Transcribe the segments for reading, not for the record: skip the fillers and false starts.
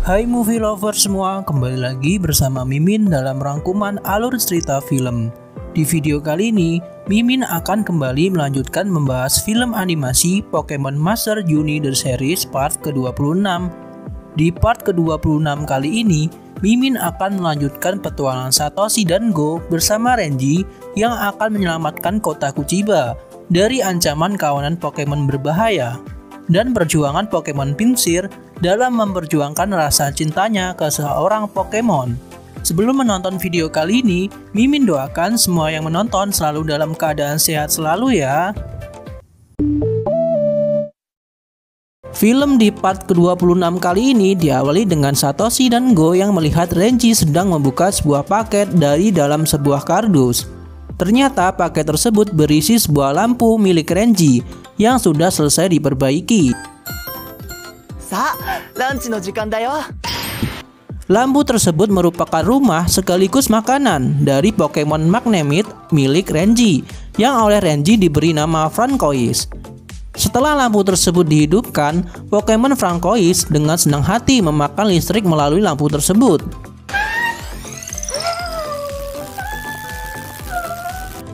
Hai movie lover semua, kembali lagi bersama Mimin dalam rangkuman alur cerita film. Di video kali ini, Mimin akan kembali melanjutkan membahas film animasi Pokemon Master Uni The Series part ke-26. Di part ke-26 kali ini, Mimin akan melanjutkan petualangan Satoshi dan Go bersama Renji yang akan menyelamatkan kota Kuchiba dari ancaman kawanan Pokemon berbahaya dan perjuangan Pokemon Pinsir dalam memperjuangkan rasa cintanya ke seorang Pokemon. Sebelum menonton video kali ini, Mimin doakan semua yang menonton selalu dalam keadaan sehat selalu ya. Film di part ke-26 kali ini diawali dengan Satoshi dan Go yang melihat Renji sedang membuka sebuah paket dari dalam sebuah kardus. Ternyata paket tersebut berisi sebuah lampu milik Renji yang sudah selesai diperbaiki. Lampu tersebut merupakan rumah sekaligus makanan dari Pokemon Magnemite milik Renji yang oleh Renji diberi nama Francois. Setelah lampu tersebut dihidupkan, Pokemon Francois dengan senang hati memakan listrik melalui lampu tersebut.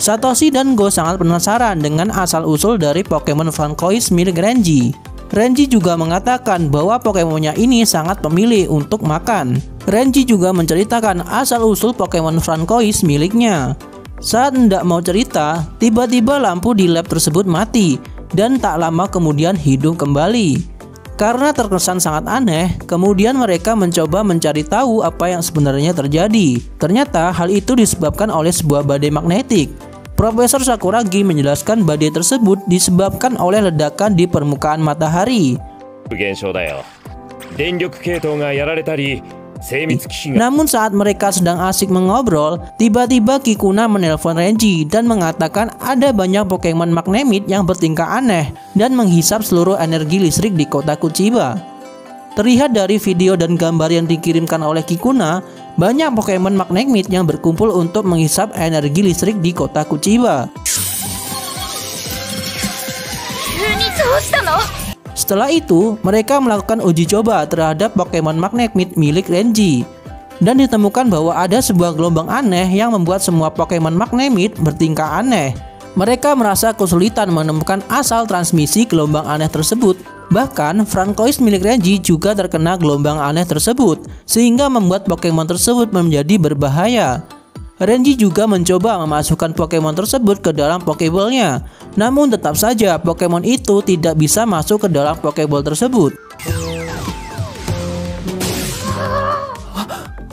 Satoshi dan Go sangat penasaran dengan asal-usul dari Pokemon Francois milik Renji. Renji juga mengatakan bahwa Pokemonnya ini sangat pemilih untuk makan. Renji juga menceritakan asal-usul Pokemon Francois miliknya. Saat hendak mau cerita, tiba-tiba lampu di lab tersebut mati dan tak lama kemudian hidup kembali. Karena terkesan sangat aneh, kemudian mereka mencoba mencari tahu apa yang sebenarnya terjadi. Ternyata hal itu disebabkan oleh sebuah badai magnetik. Profesor Sakuragi menjelaskan badai tersebut disebabkan oleh ledakan di permukaan matahari. Namun saat mereka sedang asik mengobrol, tiba-tiba Kikuna menelpon Renji dan mengatakan ada banyak Pokemon Magnemite yang bertingkah aneh dan menghisap seluruh energi listrik di kota Kuchiba. Terlihat dari video dan gambar yang dikirimkan oleh Kikuna, banyak Pokemon Magnemite yang berkumpul untuk menghisap energi listrik di kota Kuchiba. Setelah itu, mereka melakukan uji coba terhadap Pokemon Magnemite milik Renji. Dan ditemukan bahwa ada sebuah gelombang aneh yang membuat semua Pokemon Magnemite bertingkah aneh. Mereka merasa kesulitan menemukan asal transmisi gelombang aneh tersebut. Bahkan, Francois milik Renji juga terkena gelombang aneh tersebut, sehingga membuat Pokemon tersebut menjadi berbahaya. Renji juga mencoba memasukkan Pokemon tersebut ke dalam Pokeball-nya. Namun tetap saja Pokemon itu tidak bisa masuk ke dalam Pokeball tersebut.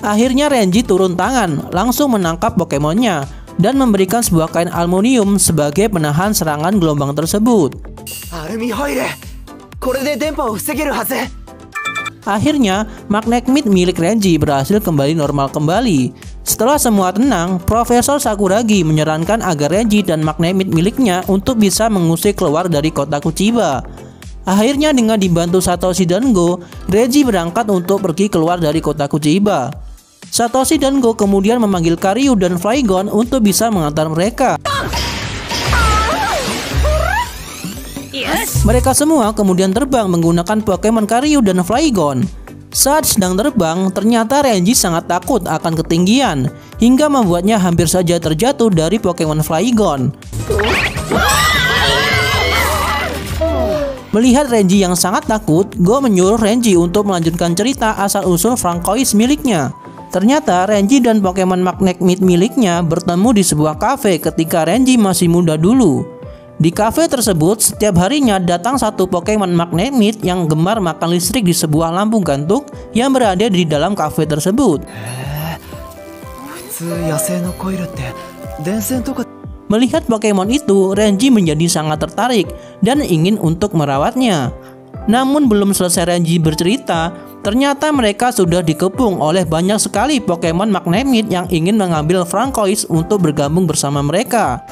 Akhirnya Renji turun tangan, langsung menangkap Pokemonnya dan memberikan sebuah kain aluminium sebagai penahan serangan gelombang tersebut. Akhirnya, Magnemite milik Renji berhasil kembali normal kembali. Setelah semua tenang, Profesor Sakuragi menyarankan agar Renji dan Magnemite miliknya untuk bisa mengusir keluar dari kota Kuchiba. Akhirnya dengan dibantu Satoshi dan Go, Renji berangkat untuk pergi keluar dari kota Kuchiba. Satoshi dan Go kemudian memanggil Karyu dan Flygon untuk bisa mengantar mereka. Mereka semua kemudian terbang menggunakan Pokemon Karyu dan Flygon. Saat sedang terbang, ternyata Renji sangat takut akan ketinggian, hingga membuatnya hampir saja terjatuh dari Pokemon Flygon. Melihat Renji yang sangat takut, Go menyuruh Renji untuk melanjutkan cerita asal-usul Francois miliknya. Ternyata Renji dan Pokemon Magnemite miliknya bertemu di sebuah kafe ketika Renji masih muda dulu. Di kafe tersebut, setiap harinya datang satu Pokemon Magnemite yang gemar makan listrik di sebuah lampu gantung yang berada di dalam kafe tersebut. Melihat Pokemon itu, Renji menjadi sangat tertarik dan ingin untuk merawatnya. Namun belum selesai Renji bercerita, ternyata mereka sudah dikepung oleh banyak sekali Pokemon Magnemite yang ingin mengambil Francois untuk bergabung bersama mereka.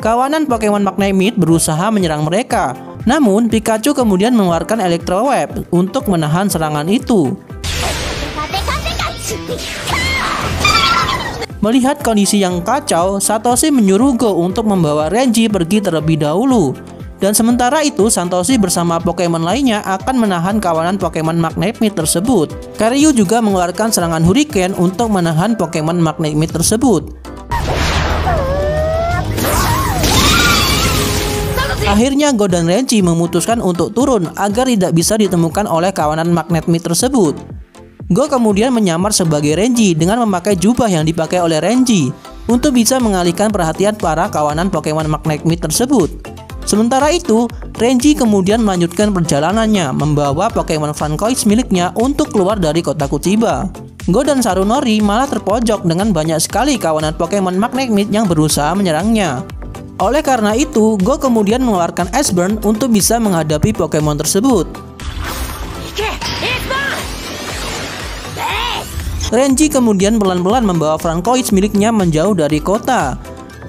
Kawanan Pokemon Magnemite berusaha menyerang mereka. Namun Pikachu kemudian mengeluarkan Electro Web untuk menahan serangan itu. Melihat kondisi yang kacau, Satoshi menyuruh Go untuk membawa Renji pergi terlebih dahulu. Dan sementara itu, Santoshi bersama Pokemon lainnya akan menahan kawanan Pokemon Magnemite tersebut. Karyu juga mengeluarkan serangan Hurricane untuk menahan Pokemon Magnemite tersebut. Akhirnya Go dan Renji memutuskan untuk turun agar tidak bisa ditemukan oleh kawanan Magnemite tersebut. Go kemudian menyamar sebagai Renji dengan memakai jubah yang dipakai oleh Renji untuk bisa mengalihkan perhatian para kawanan Pokemon Magnemite tersebut. Sementara itu, Renji kemudian melanjutkan perjalanannya membawa Pokemon Francois miliknya untuk keluar dari kota Kuchiba. Go dan Sarunori malah terpojok dengan banyak sekali kawanan Pokemon Magnemite yang berusaha menyerangnya. Oleh karena itu, Go kemudian mengeluarkan Ice Burn untuk bisa menghadapi Pokemon tersebut. Renji kemudian pelan-pelan membawa Francois miliknya menjauh dari kota.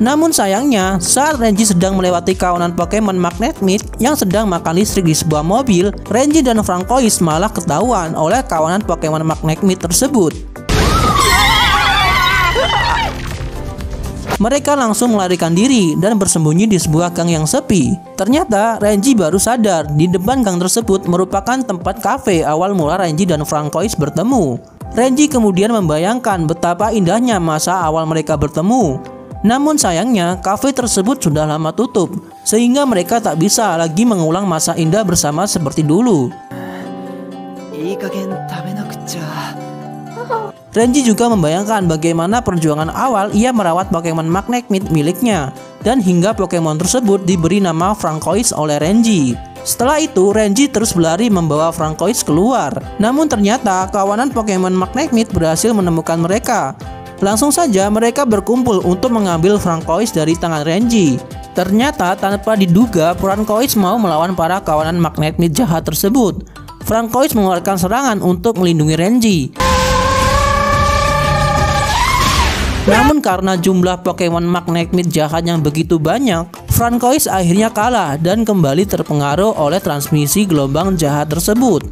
Namun sayangnya, saat Renji sedang melewati kawanan Pokemon Magnemite yang sedang makan listrik di sebuah mobil, Renji dan Francois malah ketahuan oleh kawanan Pokemon Magnemite tersebut. Mereka langsung melarikan diri dan bersembunyi di sebuah gang yang sepi. Ternyata Renji baru sadar di depan gang tersebut merupakan tempat kafe awal mula Renji dan Francois bertemu. Renji kemudian membayangkan betapa indahnya masa awal mereka bertemu. Namun sayangnya kafe tersebut sudah lama tutup, sehingga mereka tak bisa lagi mengulang masa indah bersama seperti dulu. Renji juga membayangkan bagaimana perjuangan awal ia merawat Pokemon Magnemite miliknya, dan hingga Pokemon tersebut diberi nama Francois oleh Renji. Setelah itu, Renji terus berlari membawa Francois keluar. Namun ternyata kawanan Pokemon Magnemite berhasil menemukan mereka. Langsung saja mereka berkumpul untuk mengambil Francois dari tangan Renji. Ternyata tanpa diduga Francois mau melawan para kawanan Magnemite jahat tersebut. Francois mengeluarkan serangan untuk melindungi Renji. Namun karena jumlah Pokemon Magnemite jahat yang begitu banyak, Francois akhirnya kalah dan kembali terpengaruh oleh transmisi gelombang jahat tersebut.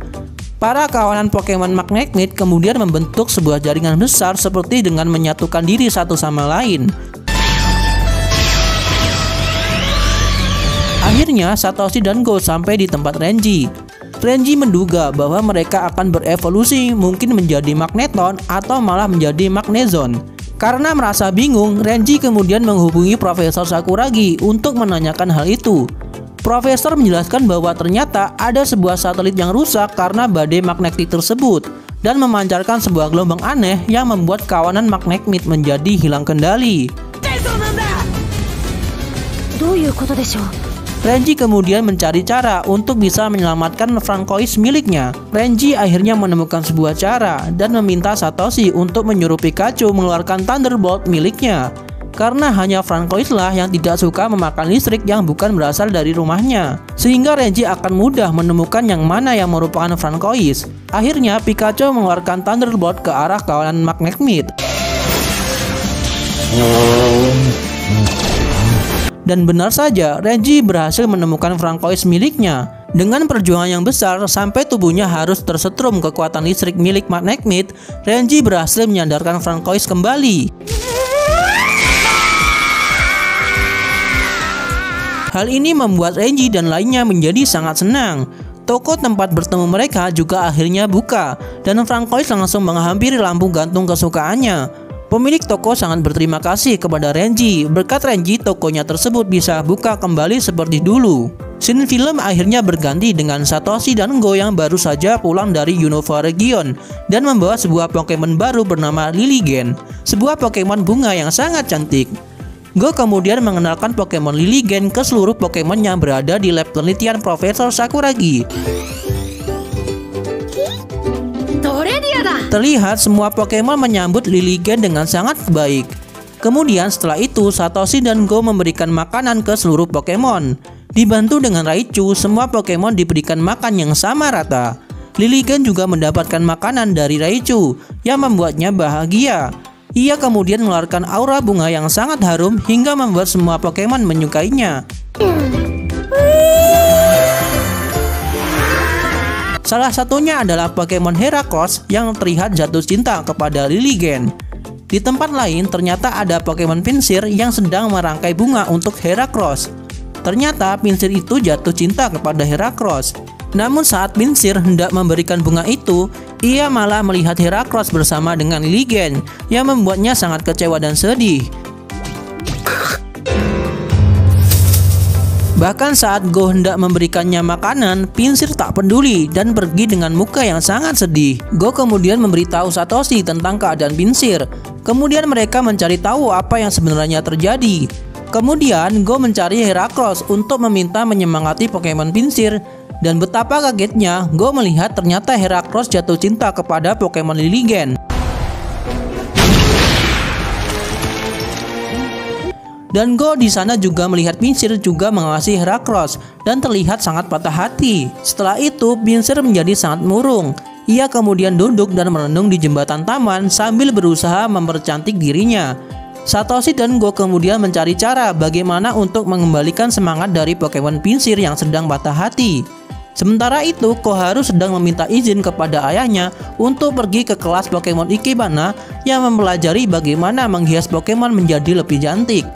Para kawanan Pokemon Magnemite kemudian membentuk sebuah jaringan besar seperti dengan menyatukan diri satu sama lain. Akhirnya Satoshi dan Go sampai di tempat Renji. Renji menduga bahwa mereka akan berevolusi mungkin menjadi Magneton atau malah menjadi Magnezone. Karena merasa bingung, Renji kemudian menghubungi Profesor Sakuragi untuk menanyakan hal itu. Profesor menjelaskan bahwa ternyata ada sebuah satelit yang rusak karena badai magnetik tersebut dan memancarkan sebuah gelombang aneh yang membuat kawanan Magnemite menjadi hilang kendali. Renji kemudian mencari cara untuk bisa menyelamatkan Francois miliknya. Renji akhirnya menemukan sebuah cara dan meminta Satoshi untuk menyuruh Pikachu mengeluarkan Thunderbolt miliknya. Karena hanya Francois lah yang tidak suka memakan listrik yang bukan berasal dari rumahnya, sehingga Renji akan mudah menemukan yang mana yang merupakan Francois. Akhirnya Pikachu mengeluarkan Thunderbolt ke arah kawanan Magnemite. Dan benar saja, Renji berhasil menemukan Francois miliknya. Dengan perjuangan yang besar sampai tubuhnya harus tersetrum kekuatan listrik milik Magnemite, Renji berhasil menyadarkan Francois kembali. Hal ini membuat Renji dan lainnya menjadi sangat senang. Toko tempat bertemu mereka juga akhirnya buka, dan Francois langsung menghampiri lampu gantung kesukaannya. Pemilik toko sangat berterima kasih kepada Renji. Berkat Renji, tokonya tersebut bisa buka kembali seperti dulu. Scene film akhirnya berganti dengan Satoshi dan Go yang baru saja pulang dari Unova Region dan membawa sebuah Pokemon baru bernama Lilligant, sebuah Pokemon bunga yang sangat cantik. Go kemudian mengenalkan Pokemon Lilligant ke seluruh Pokemon yang berada di lab penelitian Profesor Sakuragi. Terlihat semua Pokemon menyambut Lilligant dengan sangat baik. Kemudian setelah itu Satoshi dan Go memberikan makanan ke seluruh Pokemon. Dibantu dengan Raichu, semua Pokemon diberikan makan yang sama rata. Lilligant juga mendapatkan makanan dari Raichu yang membuatnya bahagia. Ia kemudian mengeluarkan aura bunga yang sangat harum hingga membuat semua Pokemon menyukainya. Salah satunya adalah Pokemon Heracross yang terlihat jatuh cinta kepada Lilligant. Di tempat lain ternyata ada Pokemon Pinsir yang sedang merangkai bunga untuk Heracross. Ternyata pinsir itu jatuh cinta kepada Herakles. Namun saat pinsir hendak memberikan bunga itu, ia malah melihat Herakles bersama dengan Liligen yang membuatnya sangat kecewa dan sedih. Bahkan saat Go hendak memberikannya makanan, pinsir tak peduli dan pergi dengan muka yang sangat sedih. Go kemudian memberitahu Satoshi tentang keadaan pinsir. Kemudian mereka mencari tahu apa yang sebenarnya terjadi. Kemudian Go mencari Herakles untuk meminta menyemangati Pokemon pinsir. Dan betapa kagetnya Go melihat ternyata Herakles jatuh cinta kepada Pokemon Liligen. Dan Go di sana juga melihat pinsir juga mengasihi Herakles dan terlihat sangat patah hati. Setelah itu pinsir menjadi sangat murung. Ia kemudian duduk dan merenung di jembatan taman sambil berusaha mempercantik dirinya. Satoshi dan Go kemudian mencari cara bagaimana untuk mengembalikan semangat dari Pokemon pinsir yang sedang patah hati. Sementara itu, Koharu sedang meminta izin kepada ayahnya untuk pergi ke kelas Pokemon Ikebana yang mempelajari bagaimana menghias Pokemon menjadi lebih cantik.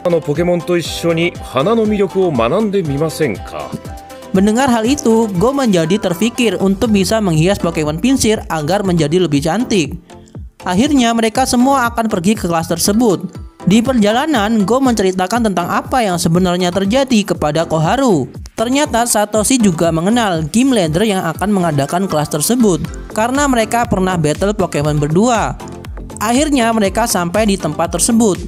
Mendengar hal itu, Go menjadi terpikir untuk bisa menghias Pokemon pinsir agar menjadi lebih cantik. Akhirnya mereka semua akan pergi ke kelas tersebut. Di perjalanan, Go menceritakan tentang apa yang sebenarnya terjadi kepada Koharu. Ternyata Satoshi juga mengenal Gym Leader yang akan mengadakan kelas tersebut karena mereka pernah battle Pokemon berdua. Akhirnya mereka sampai di tempat tersebut.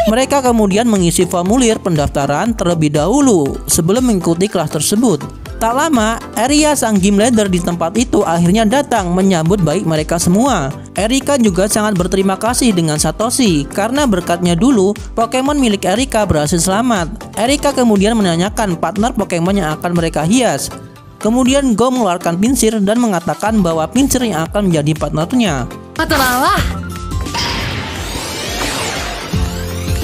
Mereka kemudian mengisi formulir pendaftaran terlebih dahulu sebelum mengikuti kelas tersebut. Tak lama, Eria sang gym leader di tempat itu akhirnya datang menyambut baik mereka semua. Erika juga sangat berterima kasih dengan Satoshi karena berkatnya dulu Pokemon milik Erika berhasil selamat. Erika kemudian menanyakan partner Pokemon yang akan mereka hias. Kemudian Go mengeluarkan pinsir dan mengatakan bahwa pinsir yang akan menjadi partnernya.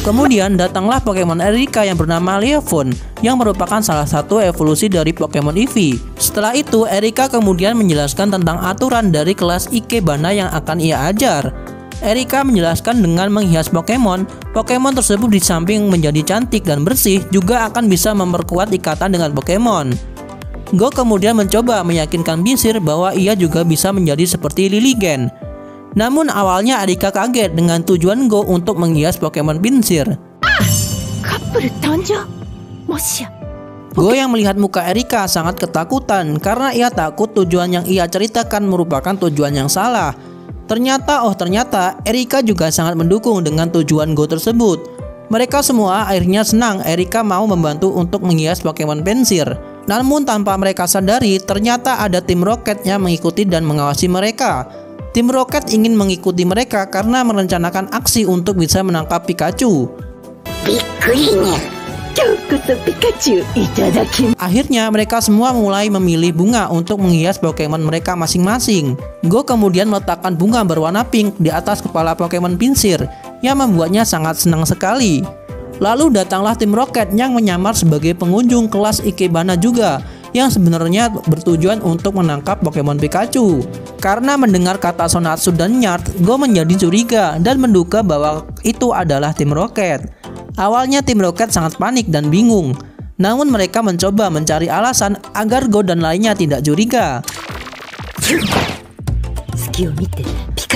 Kemudian datanglah Pokemon Erika yang bernama Leafeon yang merupakan salah satu evolusi dari Pokemon Eevee. Setelah itu Erika kemudian menjelaskan tentang aturan dari kelas Ikebana yang akan ia ajar. Erika menjelaskan dengan menghias Pokemon tersebut di samping menjadi cantik dan bersih juga akan bisa memperkuat ikatan dengan Pokemon. Go kemudian mencoba meyakinkan pinsir bahwa ia juga bisa menjadi seperti Liligen. Namun awalnya Erika kaget dengan tujuan Go untuk menghias Pokemon pinsir. Go yang melihat muka Erika sangat ketakutan karena ia takut tujuan yang ia ceritakan merupakan tujuan yang salah. Ternyata Erika juga sangat mendukung dengan tujuan Go tersebut. Mereka semua akhirnya senang Erika mau membantu untuk menghias Pokemon pinsir. Namun tanpa mereka sadari ternyata ada tim Rocket yang mengikuti dan mengawasi mereka. Tim Rocket ingin mengikuti mereka karena merencanakan aksi untuk bisa menangkap Pikachu. Akhirnya mereka semua mulai memilih bunga untuk menghias Pokemon mereka masing-masing. Go kemudian meletakkan bunga berwarna pink di atas kepala Pokemon pinsir yang membuatnya sangat senang sekali. Lalu datanglah tim Rocket yang menyamar sebagai pengunjung kelas Ikebana juga, yang sebenarnya bertujuan untuk menangkap Pokemon Pikachu. Karena mendengar kata Sonatsu dan Nyart, Go menjadi curiga dan menduga bahwa itu adalah tim Rocket. Awalnya tim Rocket sangat panik dan bingung. Namun mereka mencoba mencari alasan agar Go dan lainnya tidak curiga.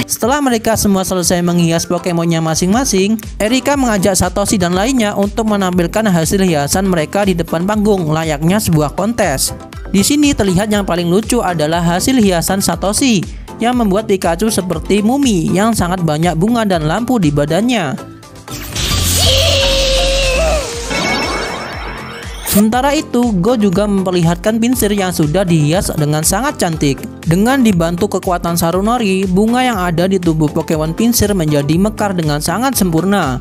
Setelah mereka semua selesai menghias Pokemonnya masing-masing, Erika mengajak Satoshi dan lainnya untuk menampilkan hasil hiasan mereka di depan panggung layaknya sebuah kontes. Di sini terlihat yang paling lucu adalah hasil hiasan Satoshi yang membuat Pikachu seperti mumi yang sangat banyak bunga dan lampu di badannya. Sementara itu, Go juga memperlihatkan pinsir yang sudah dihias dengan sangat cantik. Dengan dibantu kekuatan Sarunori, bunga yang ada di tubuh Pokemon pinsir menjadi mekar dengan sangat sempurna.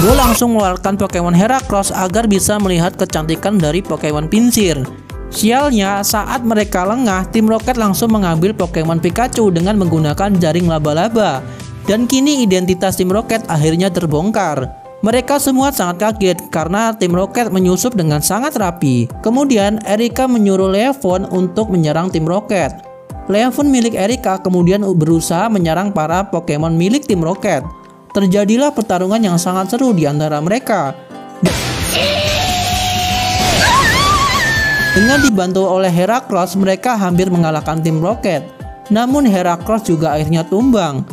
Go langsung mengeluarkan Pokemon Herakles agar bisa melihat kecantikan dari Pokemon pinsir. Sialnya, saat mereka lengah, tim Rocket langsung mengambil Pokemon Pikachu dengan menggunakan jaring laba-laba. Dan kini identitas tim Rocket akhirnya terbongkar. Mereka semua sangat kaget karena tim Rocket menyusup dengan sangat rapi. Kemudian Erika menyuruh Leafeon untuk menyerang tim Rocket. Leafeon milik Erika kemudian berusaha menyerang para Pokemon milik tim Rocket. Terjadilah pertarungan yang sangat seru di antara mereka. Dengan dibantu oleh Heracross, mereka hampir mengalahkan tim Rocket. Namun Heracross juga akhirnya tumbang.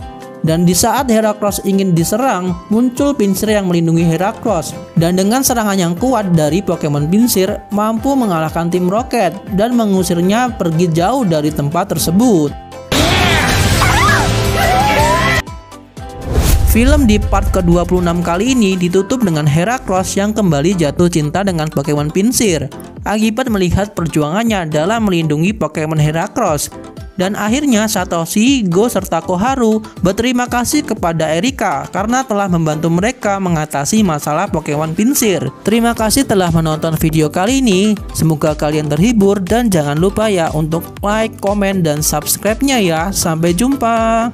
Dan di saat Heracross ingin diserang, muncul Pinsir yang melindungi Heracross. Dan dengan serangan yang kuat dari Pokemon Pinsir, mampu mengalahkan tim Rocket dan mengusirnya pergi jauh dari tempat tersebut. Film di part ke-26 kali ini ditutup dengan Heracross yang kembali jatuh cinta dengan Pokemon Pinsir akibat melihat perjuangannya dalam melindungi Pokemon Heracross. Dan akhirnya Satoshi, Go, serta Koharu berterima kasih kepada Erika karena telah membantu mereka mengatasi masalah Pokemon Pinsir. Terima kasih telah menonton video kali ini. Semoga kalian terhibur dan jangan lupa ya untuk like, komen, dan subscribe-nya ya. Sampai jumpa.